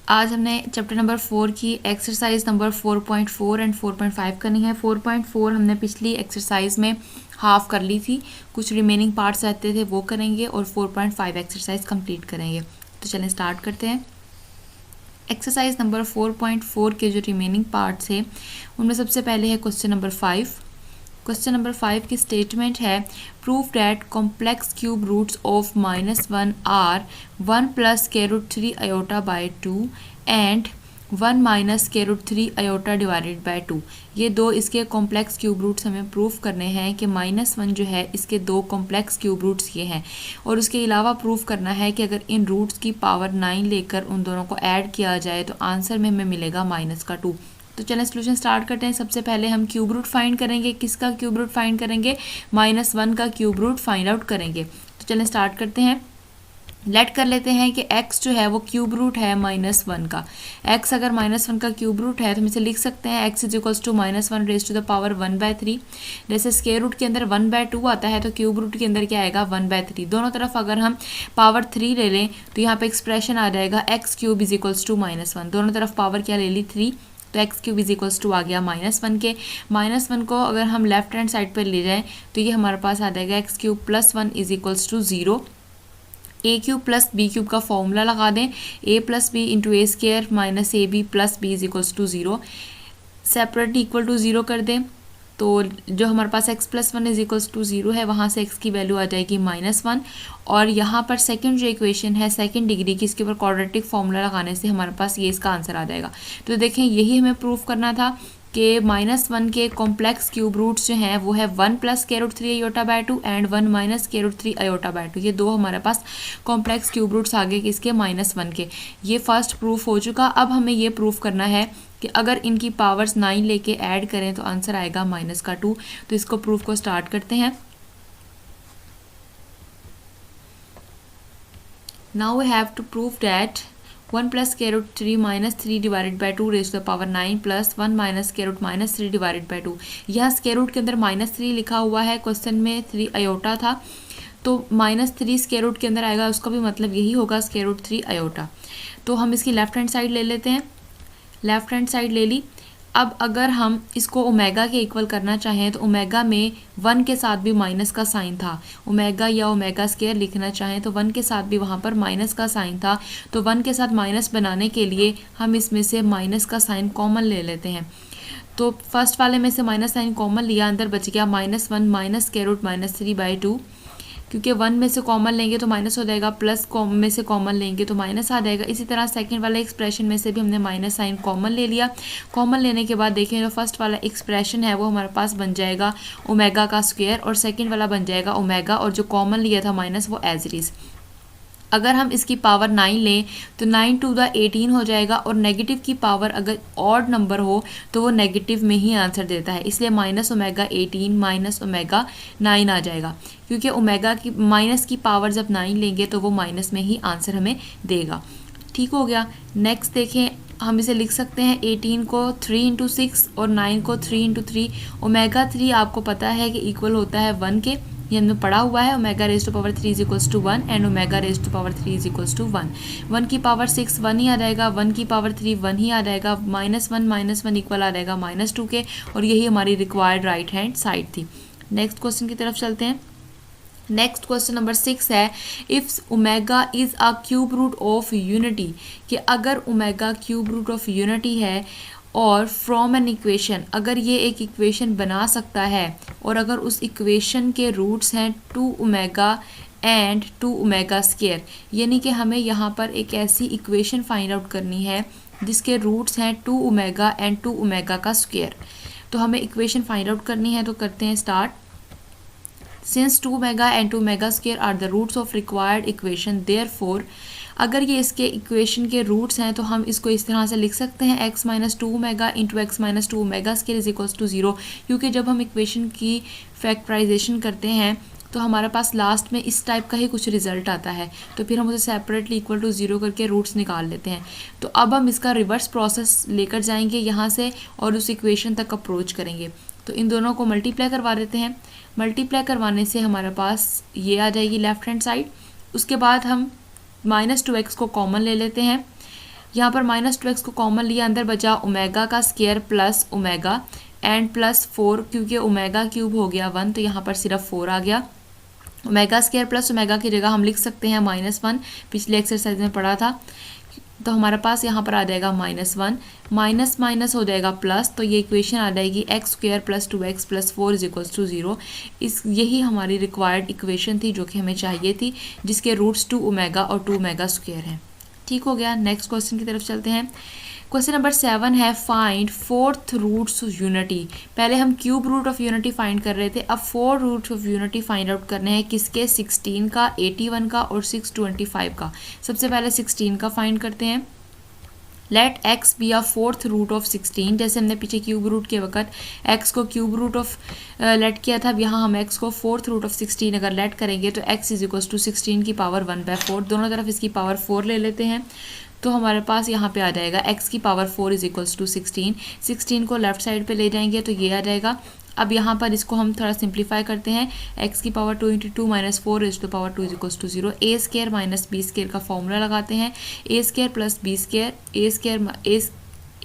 आज हमने chapter number 4 की एक्सरसाइज नंबर 4.4 एंड 4.5 करनी है। 4.4 हमने पिछली एक्सरसाइज में हाफ कर ली थी, कुछ रिमेनिंग पार्ट्स रहते थे वो करेंगे और 4.5 एक्सरसाइज कंप्लीट करेंगे। तो चलें स्टार्ट करते हैं। एक्सरसाइज नंबर 4.4 के जो रिमेनिंग पार्ट्स है उनमें सबसे पहले है क्वेश्चन नंबर 5। क्वेश्चन नंबर 5 की स्टेटमेंट है prove that complex cube roots of -1 are 1 + √3 iota by 2 and 1 - √3 iota divided by 2। ये दो इसके कॉम्प्लेक्स क्यूब रूट्स हमें प्रूव करने हैं कि -1 जो है इसके दो कॉम्प्लेक्स क्यूब रूट्स ये हैं, और उसके अलावा प्रूव करना है कि अगर इन रूट्स की पावर 9 लेकर उन दोनों को ऐड किया जाए तो आंसर में हमें मिलेगा -2। तो चलें सोल्यूशन स्टार्ट करते हैं। सबसे पहले हम क्यूब रूट फाइंड करेंगे। किसका क्यूब रूट फाइंड करेंगे? -1 का क्यूब रूट फाइंड आउट करेंगे। तो चलें स्टार्ट करते हैं। लेट कर लेते हैं कि x जो है वो क्यूब रूट है -1 का। x अगर -1 का क्यूब रूट है तो हम इसे लिख सकते हैं x = -1 raise to the power 1/3। जैसे स्क्वायर रूट के अंदर 1/2 आता है तो क्यूब रूट के अंदर क्या आएगा 1/3। दोनों तरफ अगर हम पावर 3 ले लें तो यहाँ पे एक्सप्रेशन आ जाएगा x³ = -1। दोनों तरफ पावर क्या ले ली 3, तो x³ = आ गया -1 के। -1 को अगर हम लेफ्ट हैंड साइड पर ले जाएं तो ये हमारे पास आ जाएगा x³ + 1 = 0। a³ + b³ का फॉर्मूला लगा दें, a + b × a² - ab + b = 0। Separate equal to 0 कर दें तो जो हमारे पास x + 1 = 0 है वहाँ से x की वैल्यू आ जाएगी -1। और यहाँ पर सेकंड जो इक्वेशन है सेकंड डिग्री की, इसके ऊपर क्वाड्रेटिक फॉर्मूला लगाने से हमारे पास ये इसका आंसर आ जाएगा। तो देखें यही हमें प्रूफ करना था कि -1 के कॉम्प्लेक्स क्यूब रूट्स जो हैं वो है 1 + √3 iota by 2 and 1 - √3 iota by 2। ये दो हमारे पास कॉम्प्लेक्स क्यूब रूट्स आगे किसके -1 के। ये फर्स्ट प्रूफ हो चुका। अब हमें ये प्रूफ करना है कि अगर इनकी पावर्स 9 लेके ऐड करें तो आंसर आएगा -2। तो इसको प्रूफ को स्टार्ट करते हैं। Now we have to prove that 1 + √3 - 3 divided by 2 raise to the power 9 + 1 - √3 divided by 2। यहाँ स्क्वायर रूट के अंदर -3 लिखा हुआ है, क्वेश्चन में 3 आयोटा था तो -3 स्क्वायर रूट के अंदर आएगा, उसका भी मतलब यही होगा √3 आयोटा। तो हम इसकी लेफ्ट हैंड साइड ले लेते हैं। लेफ्ट हैंड साइड ले ली। अब अगर हम इसको ओमेगा के इक्वल करना चाहें तो ओमेगा में 1 के साथ भी माइनस का साइन था। ओमेगा या ओमेगा स्क्वायर लिखना चाहें तो 1 के साथ भी वहाँ पर माइनस का साइन था। तो 1 के साथ माइनस बनाने के लिए हम इसमें से माइनस का साइन कॉमन ले लेते हैं। तो फर्स्ट वाले में से माइनस साइन कॉमन लिया, अंदर बच गया -1 - √3/2। क्योंकि 1 में से कॉमन लेंगे तो माइनस हो जाएगा, प्लस में से कॉमन लेंगे तो माइनस आ जाएगा। इसी तरह सेकंड वाले एक्सप्रेशन में से भी हमने माइनस साइन कॉमन ले लिया। कॉमन लेने के बाद देखें तो फर्स्ट वाला एक्सप्रेशन है वो हमारे पास बन जाएगा ओमेगा का स्क्वायर और सेकंड वाला बन जाएगा ओमेगा, और जो कॉमन लिया था माइनस वो एज इट इज़। अगर हम इसकी पावर 9 लें तो 9 × 2 = 18 हो जाएगा, और नेगेटिव की पावर अगर ऑड नंबर हो तो वो नेगेटिव में ही आंसर देता है, इसलिए -ω18 - ω9 आ जाएगा। क्योंकि ओमेगा की माइनस की पावर जब 9 लेंगे तो वो माइनस में ही आंसर हमें देगा। ठीक हो गया। नेक्स्ट देखें, हम इसे लिख सकते हैं 18 को 3 × 6 और 9 को 3 × 3। ω3 आपको पता है कि इक्वल होता है 1 के, ये हमने पढ़ा हुआ है। ω⁻³ = 1 एंड ω⁻³ = 1। 1 की पावर 6 1 ही आ जाएगा, 1 की पावर 3 1 ही आ जाएगा, -1 इक्वल आ जाएगा -2 के, और यही हमारी रिक्वायर्ड राइट हैंड साइड थी। नेक्स्ट क्वेश्चन की तरफ चलते हैं। नेक्स्ट क्वेश्चन नंबर 6 है if omega is a cube root of unity, कि अगर omega cube root of unity है और फ्रॉम एन इक्वेशन, अगर ये एक इक्वेशन बना सकता है और अगर उस इक्वेशन के रूट्स हैं 2ω एंड 2ω², यानी कि हमें यहाँ पर एक ऐसी इक्वेशन फाइंड आउट करनी है जिसके रूट्स हैं 2ω एंड 2ω²। तो हमें इक्वेशन फाइंड आउट करनी है, तो करते हैं start. Since 2ω and 2ω² are the roots of required equation, therefore अगर ये इसके इक्वेशन के रूट्स हैं तो हम इसको इस तरह से लिख सकते हैं x - 2ω × x - 2ω² = 0। क्योंकि जब हम इक्वेशन की फैक्टराइजेशन करते हैं तो हमारे पास लास्ट में इस टाइप का ही कुछ रिजल्ट आता है, तो फिर हम उसे सेपरेटली इक्वल टू 0 करके रूट्स निकाल लेते हैं। तो अब हम इसका रिवर्स प्रोसेस लेकर जाएंगे यहाँ से और उस इक्वेशन तक अप्रोच करेंगे। तो इन दोनों को मल्टीप्लाई करवा देते हैं। मल्टीप्लाई करवाने से हमारे पास ये आ जाएगी लेफ्ट हैंड साइड। उसके बाद हम -2x को कॉमन ले लेते हैं। यहाँ पर -2x को कॉमन लिया, अंदर बचा ओमेगा का square plus omega and plus 4, क्योंकि ओमेगा क्यूब हो गया 1 तो यहाँ पर सिर्फ 4 आ गया। ओमेगा स्क्वायर प्लस ओमेगा की जगह हम लिख सकते हैं -1, पिछले एक्सरसाइज में पढ़ा था। तो हमारे पास यहाँ पर आ जाएगा -1, माइनस माइनस हो जाएगा प्लस, तो ये इक्वेशन आ जाएगी x square plus 2x plus 4 is equals to 0। यही हमारी रिक्वायर्ड इक्वेशन थी जो कि हमें चाहिए थी, जिसके रूट्स 2 ओमेगा और 2 ओमेगा स्क्वायर हैं। ठीक हो गया। नेक्स्ट क्वेश्चन की तरफ चलते हैं। क्वेश्चन नंबर 7 है फाइंड फोर्थ रूट्स यूनिटी। पहले हम cube root of unity find कर रहे थे, अब 4 roots of unity find out करने हैं। किसके? 16 का, 81 का और 625 का। सबसे पहले 16 का फाइंड करते हैं। Let x be a fourth root of 16। जैसे हमने पीछे क्यूब रूट के वक्त x को क्यूब रूट ऑफ लेट किया था, अब यहाँ हम x को फोर्थ रूट ऑफ 16 अगर लेट करेंगे तो x इज इक्वल्स टू 16 की पावर 1/4। दोनों तरफ इसकी पावर 4 ले लेते हैं, तो हमारे पास यहाँ पे आ जाएगा x की पावर 4 इज इक्वल्स टू 16। 16 को लेफ्ट साइड पे ले जाएंगे तो ये आ जाएगा। अब यहाँ पर इसको हम थोड़ा सिंप्लीफाई करते हैं। x की power 2 × 2 - 4 is to power 2 is equals to 0। a square minus b square का फॉर्मूला लगाते हैं। a square plus b square,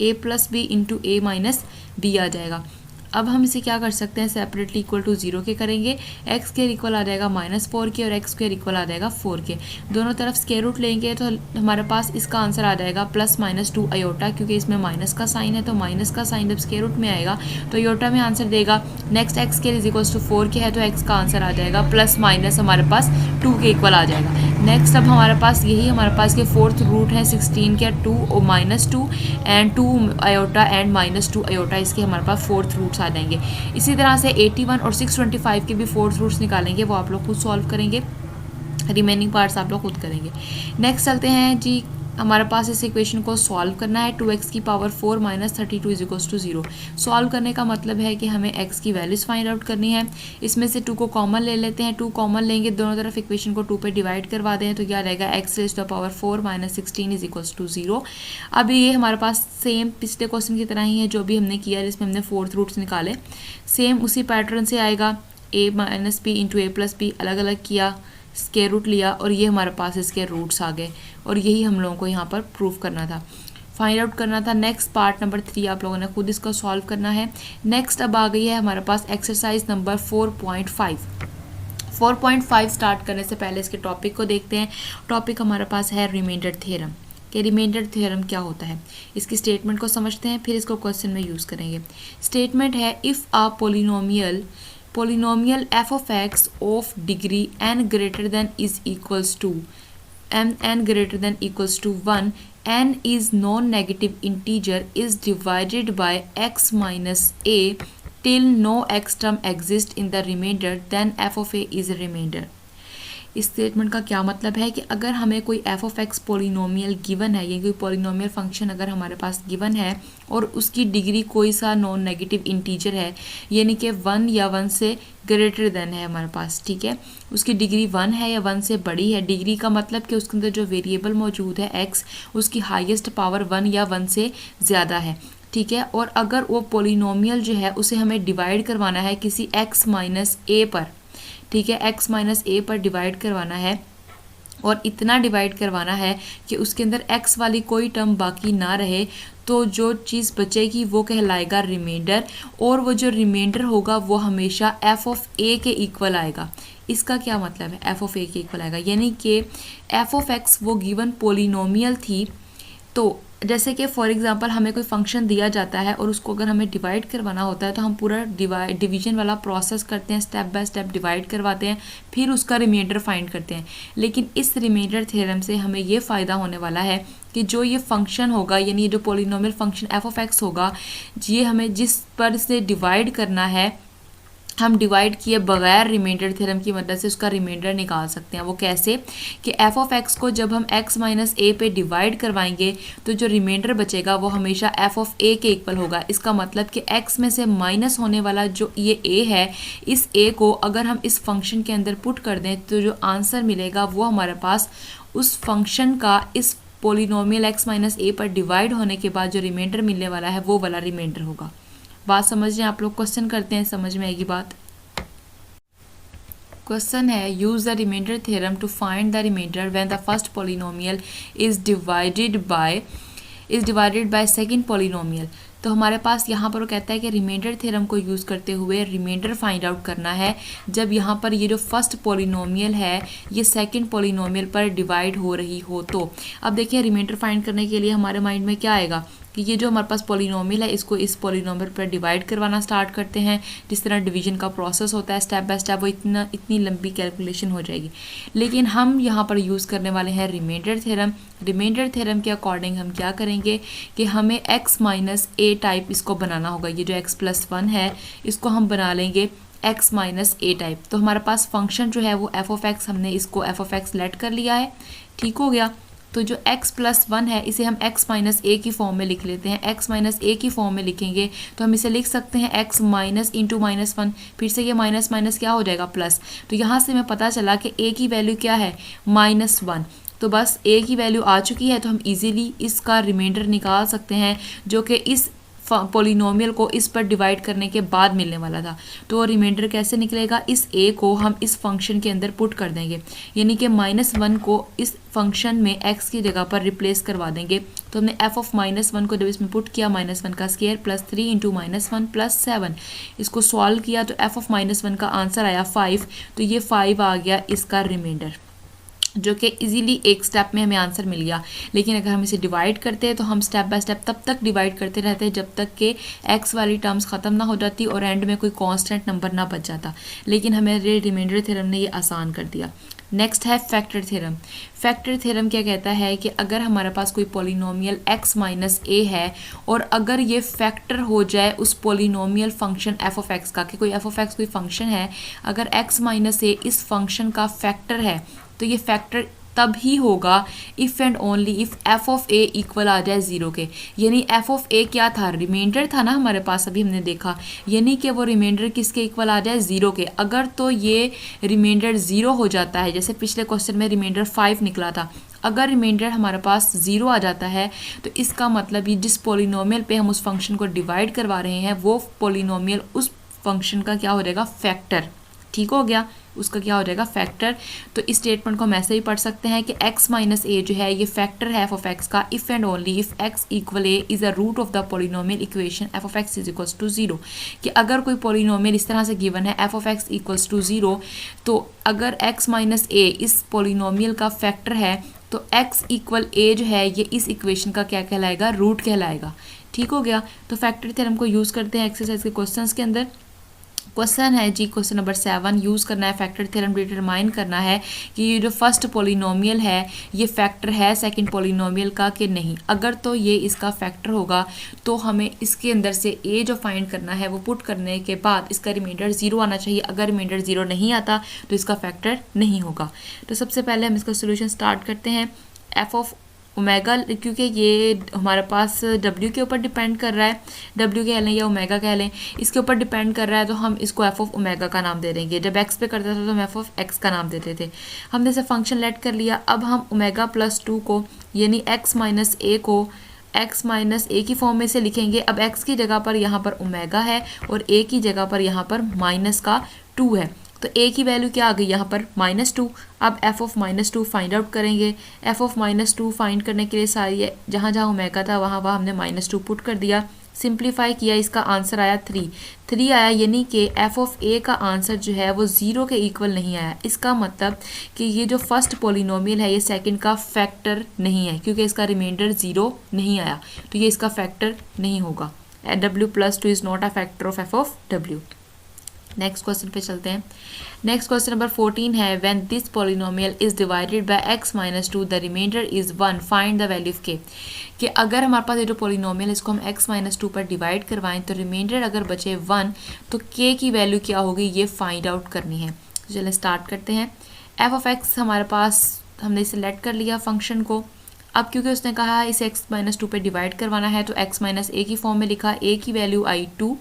a plus b into a minus b आ जाएगा। अब हम इसे क्या कर सकते हैं? सेपरेटली इक्वल टू 0 के करेंगे। x स्क्वायर इक्वल आ जाएगा -4 के और x स्क्वायर इक्वल आ जाएगा 4 के। दोनों तरफ स्क्वायर रूट लेंगे तो हमारे पास इसका आंसर आ जाएगा +-2 अयोटा, क्योंकि इसमें माइनस का साइन है, तो माइनस का साइन जब स्क्वायर रूट में आएगा तो अयोटा में आंसर देगा। Next x square is equals to 4 के है, तो x का आंसर आ जाएगा ± हमारे पास 2 के इक्वल आ जाएगा। नेक्स्ट अब हमारे पास यही हमारे पास के फोर्थ रूट है 16 के 2 और -2 एंड 2 अयोटा एंड -2 अयोटा, इसके हमारे पास फोर्थ रूट्स आ जाएंगे। इसी तरह से 81 और 625 के भी फोर्थ रूट्स निकालेंगे, वो आप लोग खुद सॉल्व करेंगे, रिमेनिंग पार्ट्स आप लोग खुद करेंगे। नेक्स्ट चलते हैं जी, हमारे पास इस इक्वेशन को सॉल्व करना है। 2x की power 4 - 32 is equals to 0। Solve करने का मतलब है कि हमें x की वैल्यूज़ फाइंड आउट करनी है। इसमें से 2 को कॉमन ले लेते हैं। 2 कॉमन लेंगे, दोनों तरफ इक्वेशन को 2 पे डिवाइड करवा दें तो क्या रहेगा? x raise to the power 4 - 16 is equals to 0। अब ये हमारे पास सेम पिछले क्वेश्चन की तरह ही है जो भी हमने किया, जिसमें हमने फोर्थ रूट्स निकाले। सेम उसी पैटर्न से आएगा। a - b into a + b अलग अलग किया, स्क्वायर रूट लिया और ये हमारे पास इसके रूट्स आ गए, और यही हम लोगों को यहाँ पर प्रूव करना था, फाइंड आउट करना था। नेक्स्ट पार्ट नंबर 3 आप लोगों ने खुद इसको सॉल्व करना है। नेक्स्ट अब आ गई है हमारे पास एक्सरसाइज नंबर 4.5। 4.5 स्टार्ट करने से पहले इसके टॉपिक को देखते हैं। टॉपिक हमारे पास है रिमाइंडर थ्योरम। कि रिमाइंडर थ्योरम क्या होता है, इसकी स्टेटमेंट को समझते हैं, फिर इसको क्वेश्चन में यूज़ करेंगे। स्टेटमेंट है if a polynomial f of x of degree n greater than is equals to n greater than equals to 1, n is non-negative integer is divided by x minus a till no x term exists in the remainder, then f of a is a remainder। इस statement का क्या मतलब है कि अगर हमें कोई f of x polynomial given है, या कोई पोलिनोमियल फंक्शन अगर हमारे पास गिवन है और उसकी डिग्री कोई सा नॉन नेगेटिव इंटीजर है, यानी कि 1 या 1 से ग्रेटर देन है हमारे पास, ठीक है, उसकी डिग्री 1 है या 1 से बड़ी है। डिग्री का मतलब कि उसके अंदर जो वेरिएबल मौजूद है x, उसकी हाईएस्ट पावर 1 या 1 से ज़्यादा है, ठीक है। और अगर वो पोलिनोमियल जो है उसे हमें डिवाइड करवाना है किसी x माइनस a पर, ठीक है, x माइनस a पर डिवाइड करवाना है, और इतना डिवाइड करवाना है कि उसके अंदर x वाली कोई टर्म बाकी ना रहे, तो जो चीज़ बचेगी वो कहलाएगा रिमाइंडर, और वो जो रिमाइंडर होगा वो हमेशा f ऑफ a के इक्वल आएगा। इसका क्या मतलब है? f ऑफ a के इक्वल आएगा, यानी कि f ऑफ x वो गिवन पोलिनोमियल थी। तो जैसे कि फॉर एग्जांपल हमें कोई फंक्शन दिया जाता है और उसको अगर हमें डिवाइड करवाना होता है तो हम पूरा डिवीजन वाला प्रोसेस करते हैं, स्टेप बाय स्टेप डिवाइड करवाते हैं, फिर उसका रिमाइंडर फाइंड करते हैं। लेकिन इस रिमाइंडर थ्योरम से हमें ये फ़ायदा होने वाला है कि जो ये फंक्शन होगा, यानी जो polynomial function f of x होगा, ये हमें जिस पर से डिवाइड करना है, हम डिवाइड किए बगैर रिमाइंडर थ्योरम की मदद से उसका रिमाइंडर निकाल सकते हैं। वो कैसे कि f ऑफ x को जब हम x माइनस a पे डिवाइड करवाएंगे तो जो रिमाइंडर बचेगा वो हमेशा f ऑफ a के इक्वल होगा। इसका मतलब कि x में से माइनस होने वाला जो ये a है, इस a को अगर हम इस फंक्शन के अंदर पुट कर दें तो जो आंसर मिलेगा वो हमारे पास उस फंक्शन का इस पोलिनोमियल x माइनस a पर डिवाइड होने के बाद जो रिमाइंडर मिलने वाला है वो वाला रिमाइंडर होगा। बात समझ रहे हैं आप लोग? क्वेश्चन करते हैं, समझ में आएगी बात। क्वेश्चन है use the remainder theorem to find the remainder when the first polynomial is divided by is divided by second polynomial. तो हमारे पास यहाँ पर वो कहता है कि रिमाइंडर थ्योरम को यूज़ करते हुए रिमाइंडर फाइंड आउट करना है जब यहाँ पर ये जो फर्स्ट पॉलिनोमियल है ये सेकंड पॉलिनोमियल पर डिवाइड हो रही हो। तो अब देखिए रिमाइंडर फाइंड करने के लिए हमारे माइंड में क्या आएगा कि ये जो हमारे पास पॉलिनोमियल है इसको इस पॉलिनोमियल पर डिवाइड करवाना स्टार्ट करते हैं। जिस तरह डिवीजन का प्रोसेस होता है स्टेप बाय स्टेप, वो इतनी लंबी कैलकुलेशन हो जाएगी। लेकिन हम यहाँ पर यूज़ करने वाले हैं रिमाइंडर थ्योरम। रिमाइंडर थ्योरम के अकॉर्डिंग हम क्या करेंगे कि हमें x माइनस ए टाइप इसको बनाना होगा। ये जो x प्लस 1 है इसको हम बना लेंगे x माइनस ए टाइप। तो हमारे पास फंक्शन जो है वो f ऑफ x, हमने इसको f ऑफ x लेट कर लिया है। ठीक हो गया। तो जो x प्लस 1 है इसे हम x माइनस ए की फॉर्म में लिख लेते हैं। x माइनस ए की फॉर्म में लिखेंगे तो हम इसे लिख सकते हैं x माइनस इंटू माइनस 1, फिर से ये माइनस माइनस क्या हो जाएगा प्लस। तो यहाँ से हमें पता चला कि a की वैल्यू क्या है -1। तो बस a की वैल्यू आ चुकी है तो हम इजीली इसका रिमाइंडर निकाल सकते हैं जो कि इस पॉलिनोमियल को इस पर डिवाइड करने के बाद मिलने वाला था। तो रिमाइंडर कैसे निकलेगा, इस a को हम इस फंक्शन के अंदर पुट कर देंगे, यानी कि -1 को इस फंक्शन में x की जगह पर रिप्लेस करवा देंगे। तो हमने f ऑफ -1 को जब इसमें पुट किया -1 का स्क्वायर प्लस 3 इंटू -1 प्लस 7, इसको सॉल्व किया तो f ऑफ -1 का आंसर आया 5। तो ये 5 आ गया इसका रिमाइंडर, जो कि इजीली एक स्टेप में हमें आंसर मिल गया। लेकिन अगर हम इसे डिवाइड करते हैं तो हम स्टेप बाय स्टेप तब तक डिवाइड करते रहते हैं जब तक कि x वाली टर्म्स ख़त्म ना हो जाती और एंड में कोई कांस्टेंट नंबर ना बच जाता। लेकिन हमें रिमाइंडर थ्योरम ने ये आसान कर दिया। नेक्स्ट है फैक्टर थ्योरम। फैक्टर थ्योरम क्या कहता है कि अगर हमारे पास कोई पॉलिनोमियल x माइनस ए है और अगर ये फैक्टर हो जाए उस polynomial function f of x का, कि कोई f ऑफ x कोई फंक्शन है, अगर x माइनस ए इस फंक्शन का फैक्टर है तो ये फैक्टर तब ही होगा if and only if f of a equal आ जाए 0 के। यानी f ऑफ a क्या था, रिमाइंडर था ना हमारे पास, अभी हमने देखा, यानी कि वो रिमाइंडर किसके इक्वल आ जाए 0 के। अगर तो ये रिमाइंडर 0 हो जाता है, जैसे पिछले क्वेश्चन में रिमाइंडर 5 निकला था, अगर रिमाइंडर हमारे पास 0 आ जाता है तो इसका मतलब ये जिस पॉलिनोमियल पे हम उस फंक्शन को डिवाइड करवा रहे हैं वो पॉलिनोमियल उस फंक्शन का क्या हो जाएगा, फैक्टर। ठीक हो गया, उसका क्या हो जाएगा, फैक्टर। तो इस स्टेटमेंट को हम ऐसे ही पढ़ सकते हैं कि x माइनस ए जो है ये फैक्टर है f ऑफ x का if and only if x equal a is a root of the polynomial equation f of x is equals to 0। कि अगर कोई पॉलिनोमियल इस तरह से गिवन है f of x equals to 0, तो अगर x माइनस ए इस पॉलिनोमियल का फैक्टर है तो x इक्वल a जो है ये इस इक्वेशन का क्या कहलाएगा, रूट कहलाएगा। ठीक हो गया। तो फैक्टर थ्योरम को यूज़ करते हैं एक्सरसाइज के क्वेश्चंस के अंदर। क्वेश्चन है जी, क्वेश्चन नंबर 7, यूज़ करना है फैक्टर थ्योरम, डिटरमाइन करना है कि ये जो फर्स्ट पॉलिनोमियल है ये फैक्टर है सेकंड पॉलिनोमियल का कि नहीं। अगर तो ये इसका फैक्टर होगा तो हमें इसके अंदर से a जो फाइंड करना है वो पुट करने के बाद इसका रिमाइंडर 0 आना चाहिए। अगर रिमाइंडर 0 नहीं आता तो इसका फैक्टर नहीं होगा। तो सबसे पहले हम इसका सोल्यूशन स्टार्ट करते हैं। f ऑफ ओमेगा, क्योंकि ये हमारे पास w के ऊपर डिपेंड कर रहा है, w कह लें या ओमेगा कह लें, इसके ऊपर डिपेंड कर रहा है, तो हम इसको f ऑफ ओमेगा का नाम दे देंगे। जब x पे करता था तो हम f ऑफ x का नाम देते थे। हमने इसे फंक्शन लेट कर लिया। अब हम ओमेगा प्लस 2 को यानी x माइनस ए को x माइनस ए की फॉर्म में से लिखेंगे। अब x की जगह पर यहाँ पर ओमेगा है और a की जगह पर यहाँ पर माइनस का 2 है, तो a की वैल्यू क्या आ गई यहाँ पर -2। अब f ऑफ -2 फाइंड आउट करेंगे। f ऑफ -2 फाइंड करने के लिए सारी जहाँ जहाँ ओमेगा था वहाँ वहाँ हमने -2 पुट कर दिया, सिंप्लीफाई किया, इसका आंसर आया 3 आया। यानी कि f ऑफ a का आंसर जो है वो 0 के इक्वल नहीं आया। इसका मतलब कि ये जो फर्स्ट पॉलिनोमियल है ये सेकंड का फैक्टर नहीं है, क्योंकि इसका रिमाइंडर 0 नहीं आया, तो ये इसका फैक्टर नहीं होगा। w plus 2 is not a factor of f of w। Next question पे चलते हैं। नेक्स्ट क्वेश्चन नंबर 14 है, when this polynomial is divided by x minus 2 the remainder is 1 find the value of k। कि अगर हमारे पास ये जो polynomial इसको हम x माइनस 2 पर डिवाइड करवाएं तो रिमाइंडर अगर बचे 1 तो k की वैल्यू क्या होगी ये फाइंड आउट करनी है। तो चलिए स्टार्ट करते हैं। f ऑफ x हमारे पास हमने सिलेक्ट कर लिया फंक्शन को। अब क्योंकि उसने कहा है इसे x माइनस 2 पे डिवाइड करवाना है तो x माइनस ए की फॉर्म में लिखा, a की वैल्यू आई 2।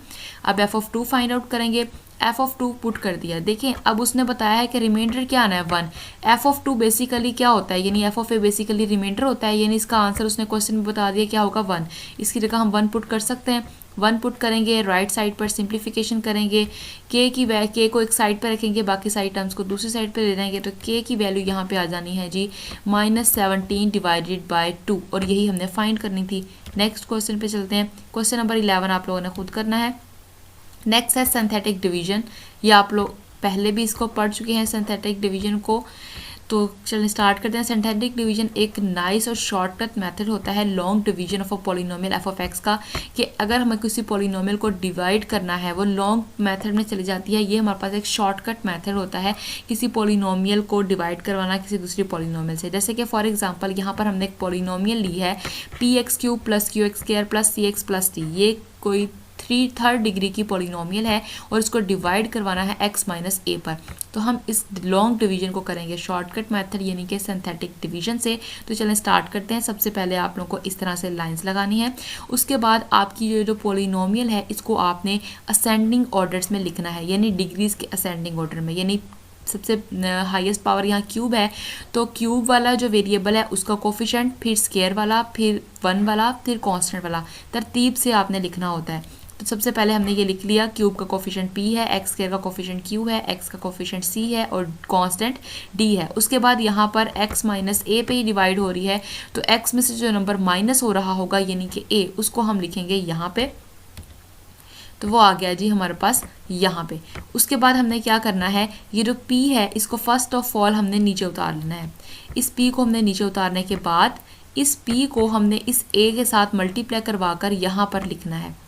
अब f ऑफ 2 फाइंड आउट करेंगे, f ऑफ 2 पुट कर दिया। देखें अब उसने बताया है कि रिमाइंडर क्या आना है 1। f ऑफ 2 बेसिकली क्या होता है, यानी f of a basically remainder होता है, यानी इसका आंसर उसने क्वेश्चन में बता दिया क्या होगा 1। इसकी जगह हम 1 पुट कर सकते हैं। 1 पुट करेंगे, राइट साइड पर सिंप्लीफिकेशन करेंगे, के को एक साइड पर रखेंगे, बाकी सारी टर्म्स को दूसरी साइड पर ले जाएंगे, तो के की वैल्यू यहाँ पे आ जानी है जी -17 डिवाइडेड बाय 2, और यही हमने फाइंड करनी थी। नेक्स्ट क्वेश्चन पे चलते हैं। क्वेश्चन नंबर 11 आप लोगों ने खुद करना है। नेक्स्ट है सिंथेटिक डिवीजन। ये आप लोग पहले भी इसको पढ़ चुके हैं सिंथेटिक डिवीजन को, तो चलिए स्टार्ट करते हैं। सिंथेटिक डिवीजन एक नाइस और शॉर्टकट मेथड होता है long division of a polynomial F of x का, कि अगर हमें किसी पॉलिनोमियल को डिवाइड करना है वो लॉन्ग मेथड में चली जाती है। ये हमारे पास एक शॉर्टकट मेथड होता है किसी पॉलिनोमियल को डिवाइड करवाना किसी दूसरी पॉलिनोमियल से। जैसे कि फॉर एग्जांपल यहाँ पर हमने एक पॉलिनोमियल ली है px³ + qx² + cx + d। ये कोई थर्ड डिग्री की पॉलिनोमियल है और इसको डिवाइड करवाना है x - a पर। तो हम इस लॉन्ग डिवीजन को करेंगे शॉर्टकट मेथड यानी कि सिंथेटिक डिवीजन से। तो चलें स्टार्ट करते हैं। सबसे पहले आप लोगों को इस तरह से लाइंस लगानी है। उसके बाद आपकी ये जो पॉलिनोमियल है इसको आपने असेंडिंग ऑर्डर्स में लिखना है, यानी डिग्रीज के असेंडिंग ऑर्डर में। यानी सबसे हाईएस्ट पावर यहाँ क्यूब है, तो क्यूब वाला जो वेरिएबल है उसका कोफिशिएंट, फिर स्क्वायर वाला, फिर 1 वाला, फिर कांस्टेंट वाला, तरतीब से आपने लिखना होता है। तो सबसे पहले हमने ये लिख लिया, क्यूब का कोफिशिएंट p है, एक्स स्क्वायर का कोफिशिएंट q है, x का कोफिशिएंट c है और कांस्टेंट d है। उसके बाद यहाँ पर x - a पे ही डिवाइड हो रही है, तो x में से जो नंबर माइनस हो रहा होगा यानी कि a, उसको हम लिखेंगे यहाँ पे। तो वो आ गया जी हमारे पास यहाँ पे। उसके बाद हमने क्या करना है, ये जो p है इसको फर्स्ट ऑफ ऑल हमने नीचे उतार लेना है। इस p को हमने नीचे उतारने के बाद इस p को हमने इस a के साथ मल्टीप्लाई करवा कर यहाँ पर लिखना है,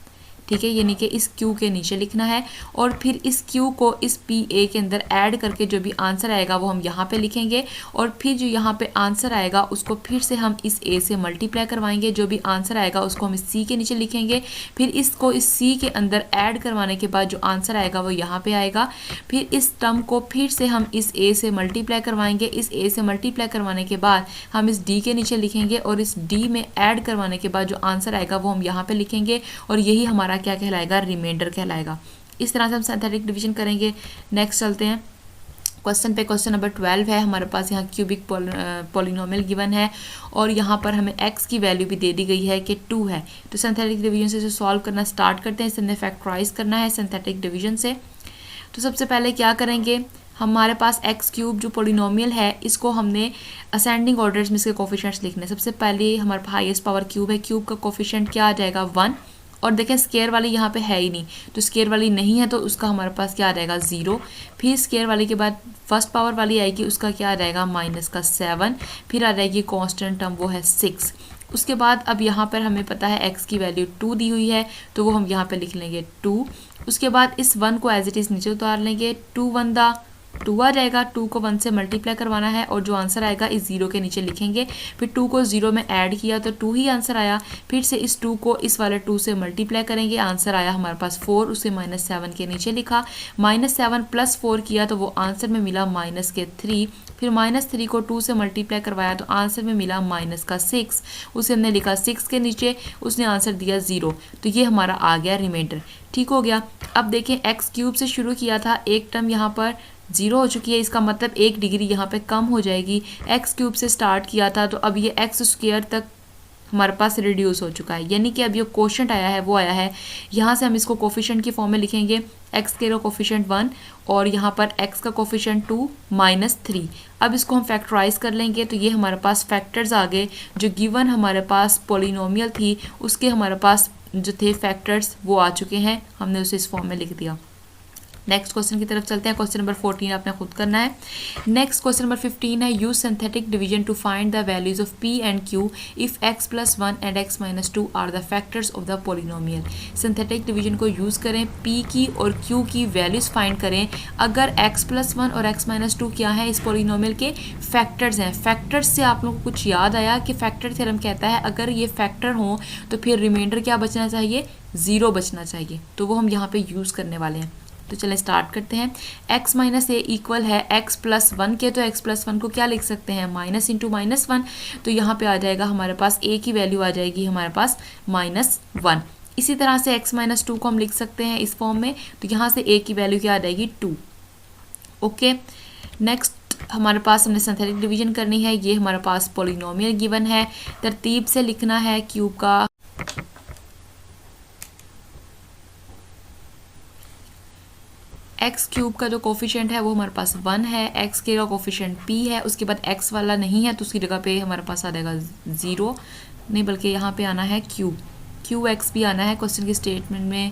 ठीक है, यानी कि इस q के नीचे लिखना है। और फिर इस q को इस pa के अंदर ऐड करके जो भी आंसर आएगा वो हम यहाँ पे लिखेंगे, और फिर जो यहाँ पे आंसर आएगा उसको फिर से हम इस a से मल्टीप्लाई करवाएंगे, जो भी आंसर आएगा उसको हम इस c के नीचे लिखेंगे, फिर इसको इस c के अंदर ऐड करवाने के बाद जो आंसर आएगा वो यहाँ पे आएगा। फिर इस टर्म को फिर से हम इस a से मल्टीप्लाई करवाएंगे, इस a से मल्टीप्लाई करवाने के बाद हम इस d के नीचे लिखेंगे, और इस d में ऐड करवाने के बाद जो आंसर आएगा वो हम यहाँ पे लिखेंगे, और यही हमारा क्या कहलाएगा, रिमाइंडर कहलाएगा। इस तरह से हम सिंथेटिक डिवीजन करेंगे। नेक्स्ट चलते हैं क्वेश्चन पे। क्वेश्चन नंबर 12 है हमारे पास। यहाँ क्यूबिक पॉलिनोमियल गिवन है और यहाँ पर हमें x की वैल्यू भी दे दी गई है कि 2 है। तो सिंथेटिक डिवीजन से इसे सॉल्व करना स्टार्ट करते हैं। इसे फैक्टराइज करना है सिंथेटिक डिवीजन से। तो सबसे पहले क्या करेंगे, हमारे पास x³ जो पॉलिनोमियल है इसको हमने असेंडिंग ऑर्डर्स में इसके कोफिशिएंट्स लिखने। सबसे पहले हमारे पास हाईएस्ट पावर क्यूब है, क्यूब का कोफिशिएंट क्या आ जाएगा 1, और देखें स्क्वायर वाली यहाँ पे है ही नहीं, तो स्क्वायर वाली नहीं है तो उसका हमारे पास क्या आ जाएगा 0। फिर स्क्वायर वाली के बाद फर्स्ट पावर वाली आएगी, उसका क्या आ जाएगा -7, फिर आ जाएगी कांस्टेंट टर्म वो है 6। उसके बाद अब यहाँ पर हमें पता है x की वैल्यू 2 दी हुई है, तो वो हम यहाँ पे लिख लेंगे 2। उसके बाद इस 1 को एज इट इज़ नीचे उतार लेंगे, 2 1 दा 2 आ जाएगा, 2 को 1 से मल्टीप्लाई करवाना है और जो आंसर आएगा इस 0 के नीचे लिखेंगे। फिर 2 को 0 में ऐड किया तो 2 ही आंसर आया। फिर से इस 2 को इस वाले 2 से मल्टीप्लाई करेंगे, आंसर आया हमारे पास 4, उसे -7 के नीचे लिखा। -7 + 4 किया तो वो आंसर में मिला -3। फिर -3 को 2 से मल्टीप्लाई करवाया तो आंसर में मिला -6, उसे हमने लिखा 6 के नीचे, उसने आंसर दिया 0। तो ये हमारा आ गया रिमाइंडर। ठीक हो गया। अब देखें x³ से शुरू किया था, एक टर्म यहाँ पर 0 हो चुकी है, इसका मतलब 1 डिग्री यहाँ पे कम हो जाएगी। x³ से स्टार्ट किया था तो अब ये x² तक हमारे पास रिड्यूस हो चुका है, यानी कि अब ये कोशेंट आया है वो आया है। यहाँ से हम इसको कोफिशिएंट की फॉर्म में लिखेंगे, x का कोफिशिएंट 1 और यहाँ पर x का कोफिशिएंट 2 -3। अब इसको हम फैक्टराइज कर लेंगे तो ये हमारे पास फैक्टर्स आ गए। जो गिवन हमारे पास पॉलिनोमियल थी उसके हमारे पास जो थे फैक्टर्स वो आ चुके हैं, हमने उसे इस फॉर्म में लिख दिया। नेक्स्ट क्वेश्चन की तरफ चलते हैं। क्वेश्चन नंबर 14 आपने खुद करना है। नेक्स्ट क्वेश्चन नंबर 15 है, use synthetic division to find the values of p and q if x + 1 and x - 2 are the factors of the polynomial. Synthetic division को यूज़ करें, p की और q की वैल्यूज फाइंड करें अगर x + 1 और x - 2 क्या है, इस पॉलिनोमियल के फैक्टर्स हैं। फैक्टर्स से आप लोगों को कुछ याद आया कि फैक्टर थ्योरम कहता है अगर ये फैक्टर हो तो फिर रिमाइंडर क्या बचना चाहिए, 0 बचना चाहिए। तो वो हम यहाँ पे यूज़ करने वाले हैं। तो चलें स्टार्ट करते हैं। x - a इक्वल है x + 1 के, तो x + 1 को क्या लिख सकते हैं, माइनस इंटू -1। तो यहाँ पे आ जाएगा हमारे पास a की वैल्यू आ जाएगी हमारे पास -1। इसी तरह से x - 2 को हम लिख सकते हैं इस फॉर्म में, तो यहाँ से a की वैल्यू क्या आ जाएगी 2। ओके, नेक्स्ट हमारे पास हमने सिंथेटिक डिवीजन करनी है। ये हमारे पास पॉलिनोमियल गिवन है, तरतीब से लिखना है क्यूब का एक्स क्यूब का जो कोफिशिएंट है वो हमारे पास 1 है, एक्स के का कोफिशिएंट p है, उसके बाद x वाला नहीं है तो उसकी जगह पे हमारे पास आ जाएगा 0, नहीं बल्कि यहाँ पे आना है क्यू एक्स भी आना है। क्वेश्चन के स्टेटमेंट में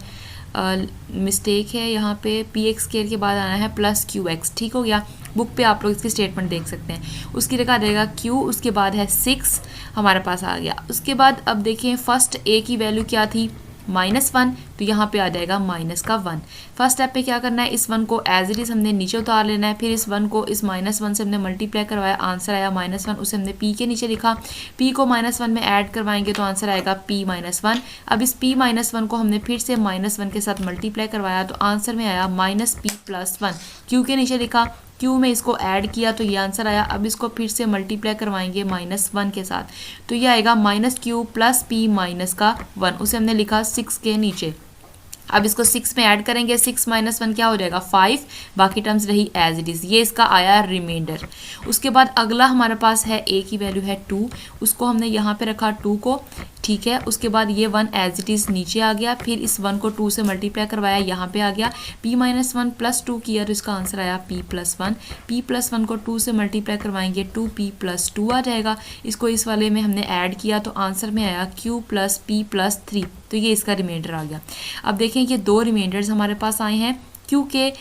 मिस्टेक है, यहाँ पे पी एक्स स्क्वायर के बाद आना है प्लस क्यू एक्स। ठीक हो गया, बुक पे आप लोग इसकी स्टेटमेंट देख सकते हैं। उसकी जगह आ जाएगा क्यू, उसके बाद है 6 हमारे पास आ गया। उसके बाद अब देखें फर्स्ट ए की वैल्यू क्या थी -1, तो यहाँ पे आ जाएगा -1। फर्स्ट स्टेप पे क्या करना है, इस 1 को एज इट इज हमने नीचे उतार लेना है, फिर इस 1 को इस -1 से हमने मल्टीप्लाई करवाया, आंसर आया -1, उसे हमने p के नीचे लिखा, p को -1 में ऐड करवाएंगे तो आंसर आएगा p-1। अब इस p-1 को हमने फिर से -1 के साथ मल्टीप्लाई करवाया तो आंसर में आया -p+1। q के नीचे लिखा, क्यू में इसको ऐड किया तो ये आंसर आया। अब इसको फिर से मल्टीप्लाई करवाएंगे -1 के साथ तो ये आएगा -q + p - 1, उसे हमने लिखा 6 के नीचे। अब इसको 6 में ऐड करेंगे, 6 - 1 क्या हो जाएगा 5, बाकी टर्म्स रही एज इट इज़। ये इसका आया रिमाइंडर। उसके बाद अगला हमारे पास है a की वैल्यू है 2, उसको हमने यहाँ पे रखा 2 को, ठीक है। उसके बाद ये 1 एज इट इज़ नीचे आ गया, फिर इस 1 को 2 से मल्टीप्लाई करवाया, यहाँ पे आ गया p-1 + 2 किया तो इसका आंसर आया p+1। p+1 को 2 से मल्टीप्लाई करवाएंगे 2p+2 आ जाएगा। इसको इस वाले में हमने ऐड किया तो आंसर में आया q + p+3, तो ये इसका रिमाइंडर आ गया। अब देखें ये 2 रिमाइंडर्स हमारे पास आए हैं क्योंकि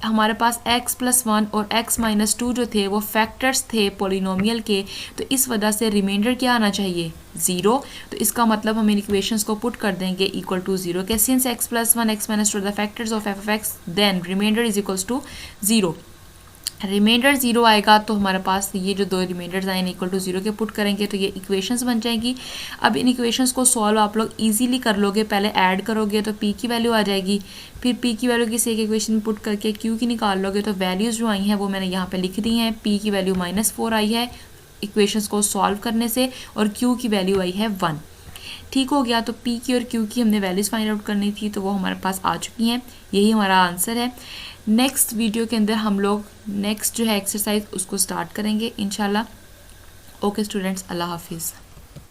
हमारे पास x+1 और x-2 जो थे वो फैक्टर्स थे पॉलिनोमियल के, तो इस वजह से रिमाइंडर क्या आना चाहिए 0। तो इसका मतलब हम इन इक्वेशंस को पुट कर देंगे = 0 के since x+1 x-2 the factors of f(x) then remainder = 0। Remainder 0 आएगा तो हमारे पास ये जो 2 रिमाइंडर्स आए = 0 के पुट करेंगे तो ये इक्वेशंस बन जाएंगी। अब इन इक्वेशंस को सॉल्व आप लोग इजीली कर लोगे, पहले ऐड करोगे तो p की वैल्यू आ जाएगी, फिर p की वैल्यू किसी एक इक्वेशन में पुट करके q की निकाल लोगे तो वैल्यूज़ जो आई हैं वो मैंने यहाँ पर लिख दी हैं। p की वैल्यू -4 आई है इक्वेशंस को सॉल्व करने से और q की वैल्यू आई है 1। ठीक हो गया, तो p की और q की हमने वैल्यूज़ फाइंड आउट करनी थी तो वो हमारे पास आ चुकी हैं, यही हमारा आंसर है। नेक्स्ट वीडियो के अंदर हम लोग नेक्स्ट जो है एक्सरसाइज उसको स्टार्ट करेंगे इंशाल्लाह। ओके स्टूडेंट्स, अल्लाह हाफिज़।